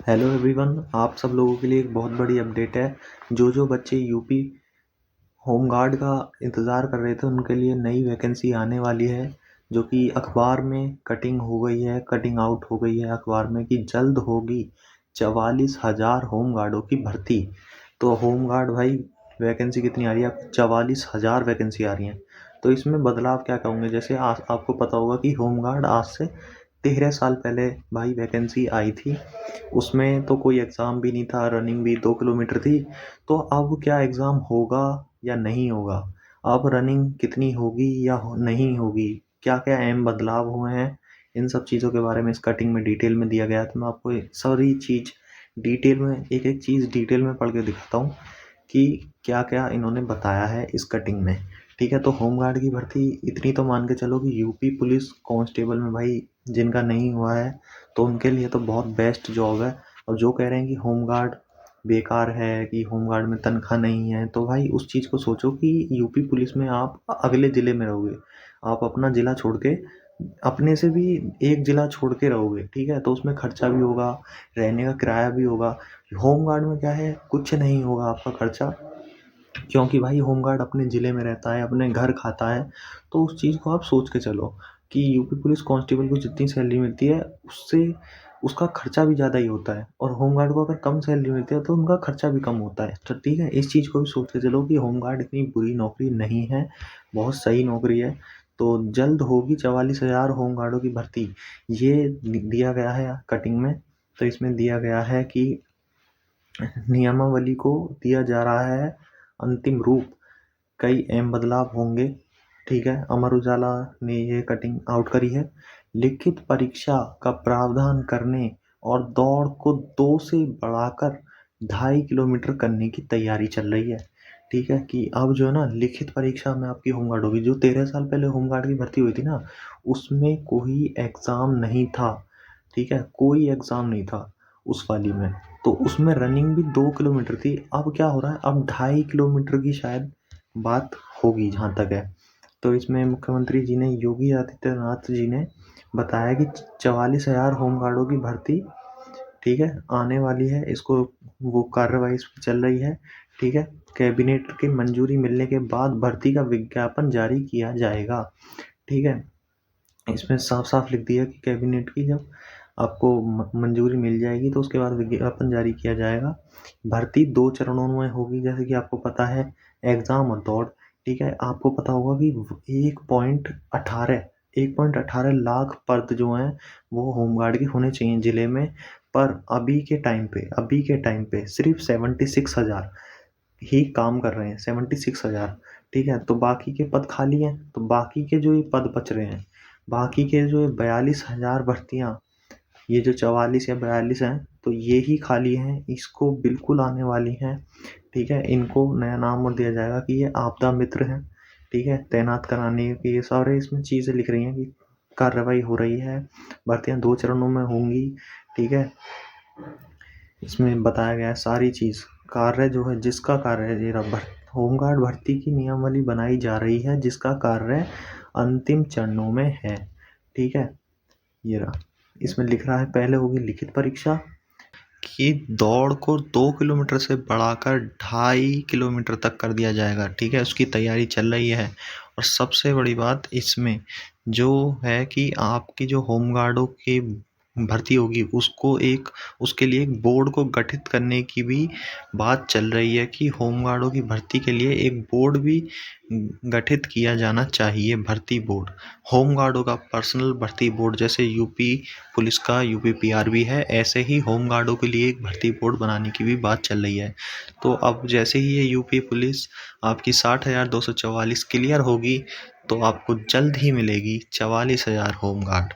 Hello everyone, आप सब लोगों के लिए एक बहुत बड़ी अपडेट है। जो बच्चे यूपी होमगार्ड का इंतज़ार कर रहे थे उनके लिए नई वैकेंसी आने वाली है, जो कि अखबार में कटिंग हो गई है, कटिंग आउट हो गई है अखबार में कि जल्द होगी 44,000 होमगार्डों की भर्ती। तो होमगार्ड भाई वैकेंसी कितनी आ रही है? 44,000 वैकेंसी आ रही हैं। तो इसमें बदलाव क्या कहूँगे, जैसे आपको पता होगा कि होमगार्ड आज से 13 साल पहले भाई वैकेंसी आई थी। उसमें तो कोई एग्ज़ाम भी नहीं था, रनिंग भी 2 किलोमीटर थी। तो अब क्या एग्ज़ाम होगा या नहीं होगा? अब रनिंग कितनी होगी या नहीं होगी? क्या-क्या अहम बदलाव हुए हैं? इन सब चीज़ों के बारे में इस कटिंग में डिटेल में दिया गया है। तो मैं आपको ये सारी चीज़ डिटेल में एक-एक चीज़ डिटेल में पढ़ के दिखाता हूँ कि क्या-क्या इन्होंने बताया है इस कटिंग में। ठीक है, तो होमगार्ड की भर्ती इतनी तो मान के चलो कि यूपी पुलिस कांस्टेबल में भाई जिनका नहीं हुआ है तो उनके लिए तो बहुत बेस्ट जॉब है। और जो कह रहे हैं कि होमगार्ड बेकार है, कि होमगार्ड में तनख्वाह नहीं है, तो भाई उस चीज़ को सोचो कि यूपी पुलिस में आप अगले ज़िले में रहोगे। आप अपना ज़िला छोड़ के अपने से भी एक ज़िला छोड़ के रहोगे, ठीक है? तो उसमें खर्चा भी होगा, रहने का किराया भी होगा। होमगार्ड में क्या है, कुछ नहीं होगा आपका खर्चा, क्योंकि भाई होमगार्ड अपने ज़िले में रहता है, अपने घर खाता है। तो उस चीज़ को आप सोच के चलो कि यूपी पुलिस कांस्टेबल को जितनी सैलरी मिलती है उससे उसका खर्चा भी ज़्यादा ही होता है, और होमगार्ड को अगर कम सैलरी मिलती है तो उनका खर्चा भी कम होता है। तो ठीक है, इस चीज़ को भी सोच के चलो कि होमगार्ड इतनी बुरी नौकरी नहीं है, बहुत सही नौकरी है। तो जल्द होगी 44,000 होमगार्डों की भर्ती, ये दिया गया है कटिंग में। तो इसमें दिया गया है कि नियमावली को दिया जा रहा है अंतिम रूप। कई अहम बदलाव होंगे, ठीक है? अमर उजाला ने ये कटिंग आउट करी है। लिखित परीक्षा का प्रावधान करने और दौड़ को 2 से बढ़ाकर 2.5 किलोमीटर करने की तैयारी चल रही है। ठीक है, कि अब जो है ना लिखित परीक्षा में आपकी होमगार्ड होगी। जो 13 साल पहले होमगार्ड की भर्ती हुई थी ना, उसमें कोई एग्ज़ाम नहीं था। ठीक है, कोई एग्ज़ाम नहीं था उस वाली में। तो उसमें रनिंग भी 2 किलोमीटर थी। अब क्या हो रहा है, अब 2.5 किलोमीटर की शायद बात होगी जहाँ तक है। तो इसमें मुख्यमंत्री जी ने, योगी आदित्यनाथ जी ने बताया कि 44,000 होमगार्डों की भर्ती, ठीक है, आने वाली है। इसको वो कार्रवाई इस पे चल रही है, ठीक है। कैबिनेट की मंजूरी मिलने के बाद भर्ती का विज्ञापन जारी किया जाएगा, ठीक है। इसमें साफ-साफ लिख दिया कि कैबिनेट की जब आपको मंजूरी मिल जाएगी तो उसके बाद विज्ञापन जारी किया जाएगा। भर्ती 2 चरणों में होगी, जैसे कि आपको पता है, एग्ज़ाम और दौड़, ठीक है। आपको पता होगा कि 1.18 लाख पद जो हैं वो होमगार्ड के होने चाहिए ज़िले में, पर अभी के टाइम पे सिर्फ़ 76,000 ही काम कर रहे हैं, 76,000, ठीक है। तो बाकी के पद खाली हैं, तो बाकी के जो ये पद बच रहे हैं, बाकी के जो 42,000 भर्तियाँ, ये जो 44 या 42 हैं, तो ये ही खाली हैं, इसको बिल्कुल आने वाली हैं, ठीक है। इनको नया नाम और दिया जाएगा कि ये आपदा मित्र हैं, ठीक है। तैनात कराने की ये सारे इसमें चीज़ें लिख रही हैं कि कार्रवाई हो रही है, भर्तियाँ 2 चरणों में होंगी, ठीक है। इसमें बताया गया है सारी चीज़। कार्य जो है, जिसका कार्य है, ये रहा होमगार्ड भर्ती की नियमावली बनाई जा रही है, जिसका कार्य अंतिम चरणों में है, ठीक है। ये रहा, इसमें लिख रहा है पहले होगी लिखित परीक्षा, कि दौड़ को 2 किलोमीटर से बढ़ाकर 2.5 किलोमीटर तक कर दिया जाएगा, ठीक है। उसकी तैयारी चल रही है। और सबसे बड़ी बात इसमें जो है कि आपकी जो होमगार्डों की भर्ती होगी उसके लिए एक बोर्ड को गठित करने की भी बात चल रही है, कि होमगार्डों की भर्ती के लिए एक बोर्ड भी गठित किया जाना चाहिए, भर्ती बोर्ड। होमगार्डों का पर्सनल भर्ती बोर्ड, जैसे यूपी पुलिस का यूपीपीआरबी है, ऐसे ही होमगार्डों के लिए एक भर्ती बोर्ड बनाने की भी बात चल रही है। तो अब जैसे ही ये यूपी पुलिस आपकी 60,244 क्लियर होगी, तो आपको जल्द ही मिलेगी 44,000 होमगार्ड।